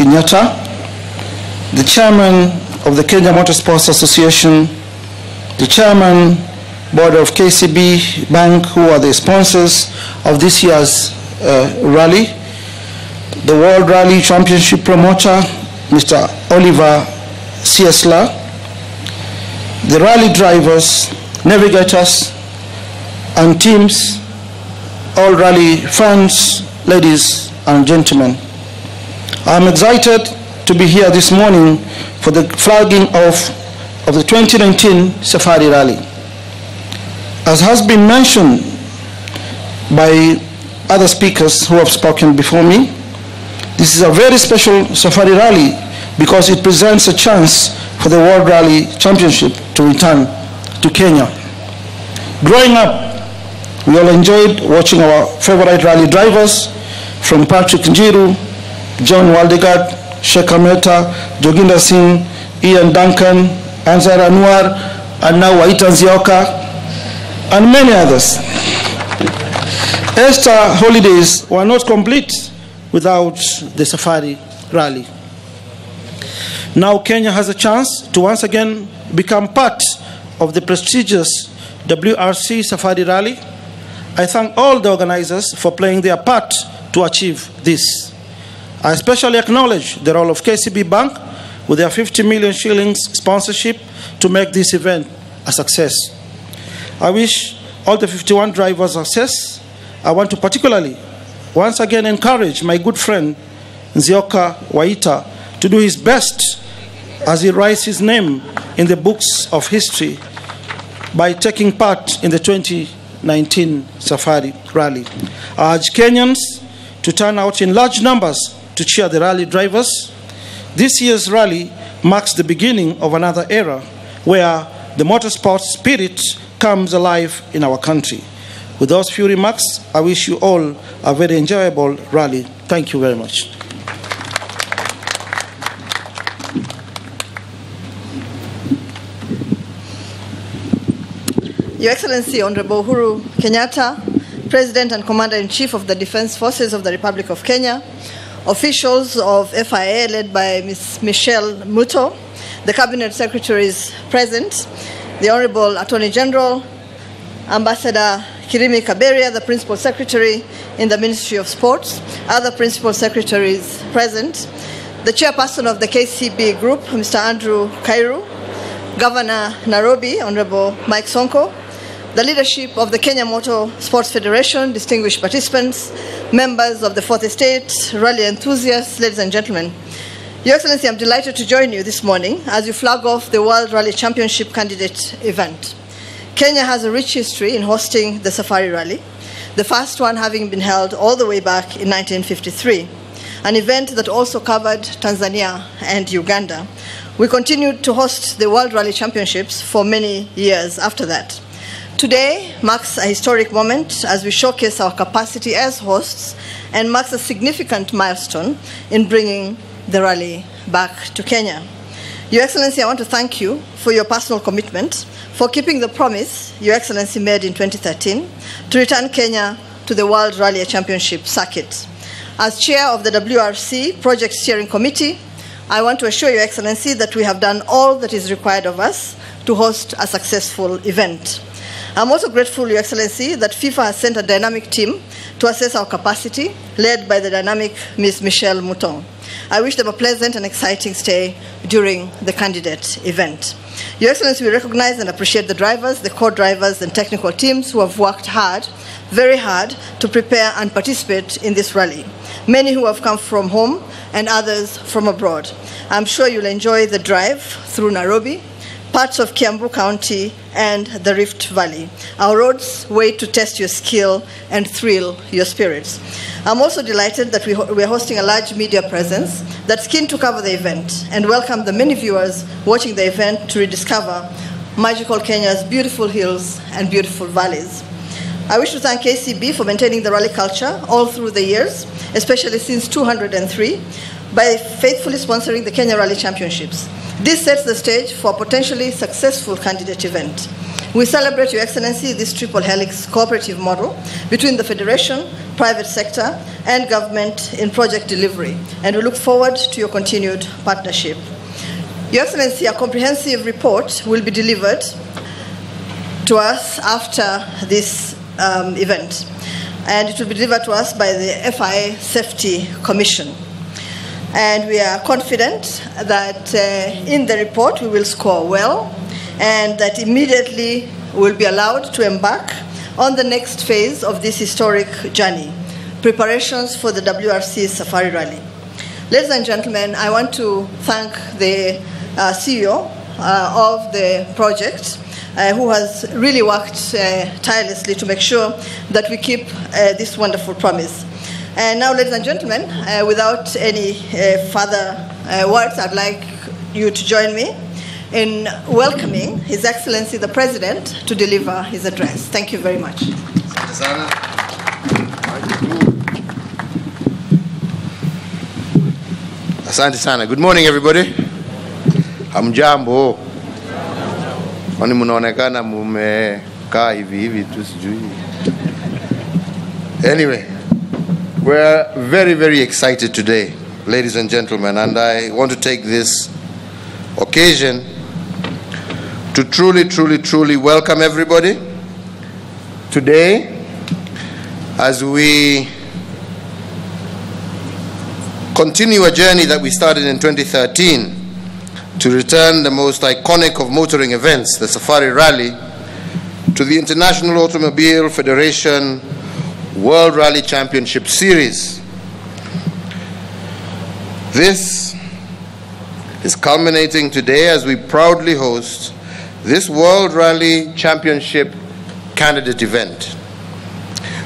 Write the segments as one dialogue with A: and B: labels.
A: Kenyatta, the chairman of the Kenya Motorsports Association, the chairman board of KCB Bank, who are the sponsors of this year's rally, the World Rally Championship promoter, Mr. Oliver Ciesla, the rally drivers, navigators, and teams, all rally fans, ladies and gentlemen. I'm excited to be here this morning for the flagging off of the 2019 Safari Rally. As has been mentioned by other speakers who have spoken before me, this is a very special Safari Rally because it presents a chance for the World Rally Championship to return to Kenya. Growing up, we all enjoyed watching our favorite rally drivers from Patrick Njiru, John Waldegard, Sheikh Ameta, Joginder Singh, Ian Duncan, Ansar Anwar, and now Waita Nzioka, and many others. Easter holidays were not complete without the Safari Rally. Now Kenya has a chance to once again become part of the prestigious WRC Safari Rally. I thank all the organizers for playing their part to achieve this. I especially acknowledge the role of KCB Bank with their 50 million shillings sponsorship to make this event a success. I wish all the 51 drivers success. I want to particularly once again encourage my good friend Nzioka Waita to do his best as he writes his name in the books of history by taking part in the 2019 Safari Rally. I urge Kenyans to turn out in large numbers to cheer the rally drivers. This year's rally marks the beginning of another era where the motorsport spirit comes alive in our country. With those few remarks, I wish you all a very enjoyable rally. Thank you very much.
B: Your Excellency, Honorable Uhuru Kenyatta, President and Commander-in-Chief of the Defense Forces of the Republic of Kenya, officials of FIA led by Ms. Michelle Muto, the Cabinet Secretaries present, the Honorable Attorney General, Ambassador Kirimi Kaberia, the Principal Secretary in the Ministry of Sports, other Principal Secretaries present, the Chairperson of the KCB Group, Mr. Andrew Kairu, Governor Nairobi, Honorable Mike Sonko, the leadership of the Kenya Motor Sports Federation, distinguished participants, members of the Fourth Estate, rally enthusiasts, ladies and gentlemen. Your Excellency, I'm delighted to join you this morning as you flag off the World Rally Championship candidate event. Kenya has a rich history in hosting the Safari Rally, the first one having been held all the way back in 1953, an event that also covered Tanzania and Uganda. We continued to host the World Rally Championships for many years after that. Today marks a historic moment as we showcase our capacity as hosts and marks a significant milestone in bringing the rally back to Kenya. Your Excellency, I want to thank you for your personal commitment, for keeping the promise Your Excellency made in 2013 to return Kenya to the World Rally Championship circuit. As chair of the WRC Project Steering Committee, I want to assure Your Excellency that we have done all that is required of us to host a successful event. I'm also grateful, Your Excellency, that FIFA has sent a dynamic team to assess our capacity, led by the dynamic Ms. Michelle Mouton. I wish them a pleasant and exciting stay during the candidate event. Your Excellency, we recognize and appreciate the drivers, the co-drivers, and technical teams who have worked hard, very hard, to prepare and participate in this rally. Many who have come from home and others from abroad. I'm sure you'll enjoy the drive through Nairobi, parts of Kiambu County, and the Rift Valley. Our roads wait to test your skill and thrill your spirits. I'm also delighted that we're hosting a large media presence that's keen to cover the event and welcome the many viewers watching the event to rediscover magical Kenya's beautiful hills and beautiful valleys. I wish to thank KCB for maintaining the rally culture all through the years, especially since 2003, by faithfully sponsoring the Kenya Rally Championships. This sets the stage for a potentially successful candidate event. We celebrate, Your Excellency, this triple helix cooperative model between the Federation, private sector, and government in project delivery, and we look forward to your continued partnership. Your Excellency, a comprehensive report will be delivered to us after this event, and it will be delivered to us by the FIA Safety Commission. And we are confident that in the report we will score well, and that immediately we will be allowed to embark on the next phase of this historic journey, preparations for the WRC Safari Rally. Ladies and gentlemen, I want to thank the CEO of the project, who has really worked tirelessly to make sure that we keep this wonderful promise. And now, ladies and gentlemen, without any further words, I'd like you to join me in welcoming His Excellency the President to deliver his address. Thank you very much.
C: Asante sana. Good morning, everybody. Hamjambo. Kwani mnaonekana mumekaa hivi tu sijui. Anyway, we're very, very excited today, ladies and gentlemen, and I want to take this occasion to truly welcome everybody today as we continue a journey that we started in 2013 to return the most iconic of motoring events, the Safari Rally, to the International Automobile Federation World Rally Championship Series. This is culminating today as we proudly host this World Rally Championship candidate event.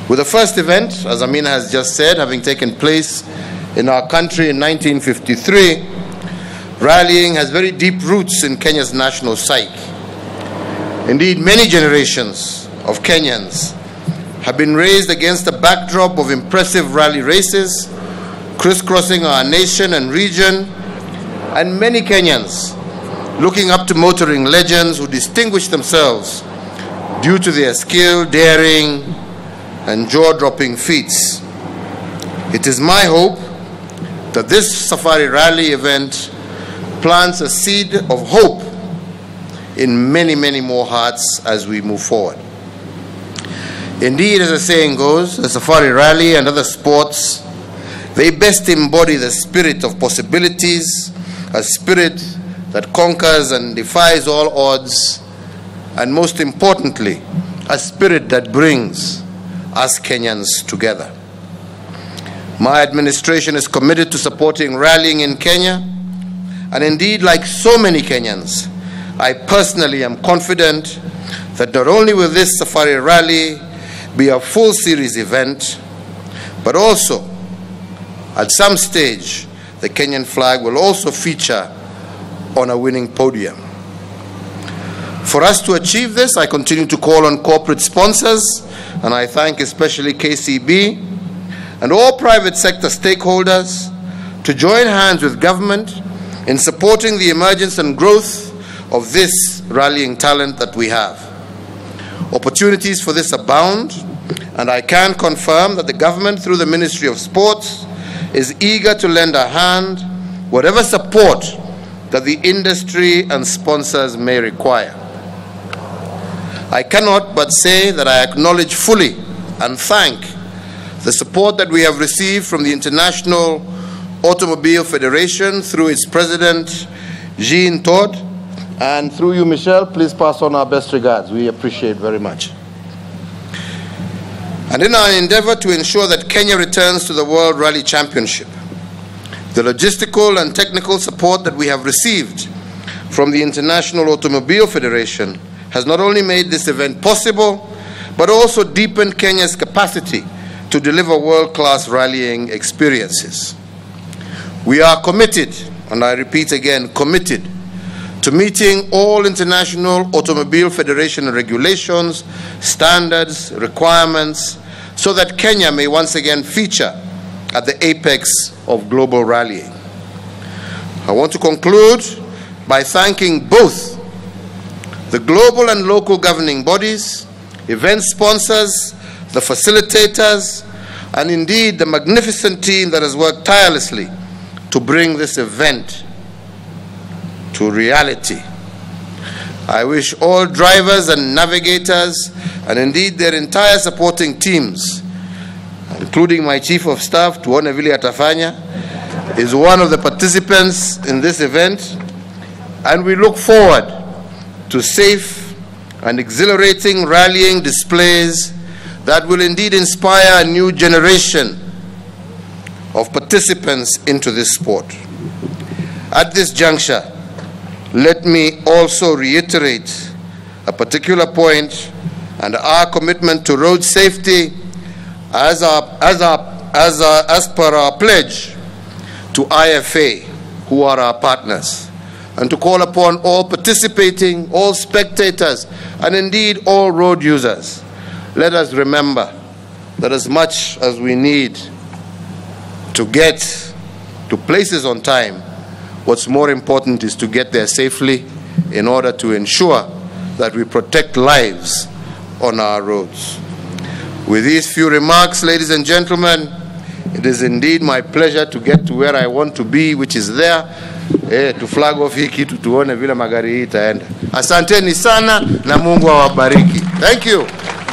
C: With the first event, as Amina has just said, having taken place in our country in 1953, rallying has very deep roots in Kenya's national psyche. Indeed, many generations of Kenyans have been raised against the backdrop of impressive rally races crisscrossing our nation and region, and many Kenyans looking up to motoring legends who distinguish themselves due to their skill, daring, and jaw-dropping feats. It is my hope that this Safari Rally event plants a seed of hope in many, many more hearts as we move forward. Indeed, as the saying goes, the Safari Rally and other sports, they best embody the spirit of possibilities, a spirit that conquers and defies all odds, and most importantly, a spirit that brings us Kenyans together. My administration is committed to supporting rallying in Kenya, and indeed, like so many Kenyans, I personally am confident that not only will this Safari Rally be a full series event, but also at some stage the Kenyan flag will also feature on a winning podium. For us to achieve this, I continue to call on corporate sponsors, and I thank especially KCB and all private sector stakeholders to join hands with government in supporting the emergence and growth of this rallying talent that we have. Opportunities for this abound, and I can confirm that the government, through the Ministry of Sports, is eager to lend a hand, whatever support that the industry and sponsors may require. I cannot but say that I acknowledge fully and thank the support that we have received from the International Automobile Federation through its president, Jean Todt, and through you, Michelle, please pass on our best regards. We appreciate very much. And in our endeavor to ensure that Kenya returns to the World Rally Championship, the logistical and technical support that we have received from the International Automobile Federation has not only made this event possible, but also deepened Kenya's capacity to deliver world-class rallying experiences. We are committed, and I repeat again, committed, to meeting all International Automobile Federation regulations, standards, requirements, so that Kenya may once again feature at the apex of global rallying. I want to conclude by thanking both the global and local governing bodies, event sponsors, the facilitators, and indeed the magnificent team that has worked tirelessly to bring this event to reality. I wish all drivers and navigators, and indeed their entire supporting teams, including my Chief of Staff, Tuone Vile Atafanya, is one of the participants in this event, and we look forward to safe and exhilarating rallying displays that will indeed inspire a new generation of participants into this sport. At this juncture, let me also reiterate a particular point and our commitment to road safety as per our pledge to IFA, who are our partners, and to call upon all participating, all spectators, and indeed all road users. Let us remember that as much as we need to get to places on time, what's more important is to get there safely in order to ensure that we protect lives on our roads. With these few remarks, ladies and gentlemen, it is indeed my pleasure to get to where I want to be, which is there, to flag off hii kitu tuone vile magari hii itaenda. Asanteni sana na Mungu awabariki. Thank you.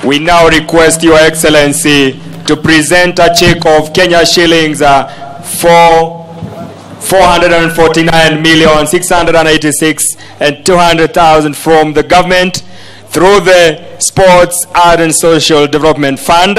D: We now request Your Excellency to present a check of Kenya shillings 449,686,200,000 from the government through the Sports, Art and Social Development Fund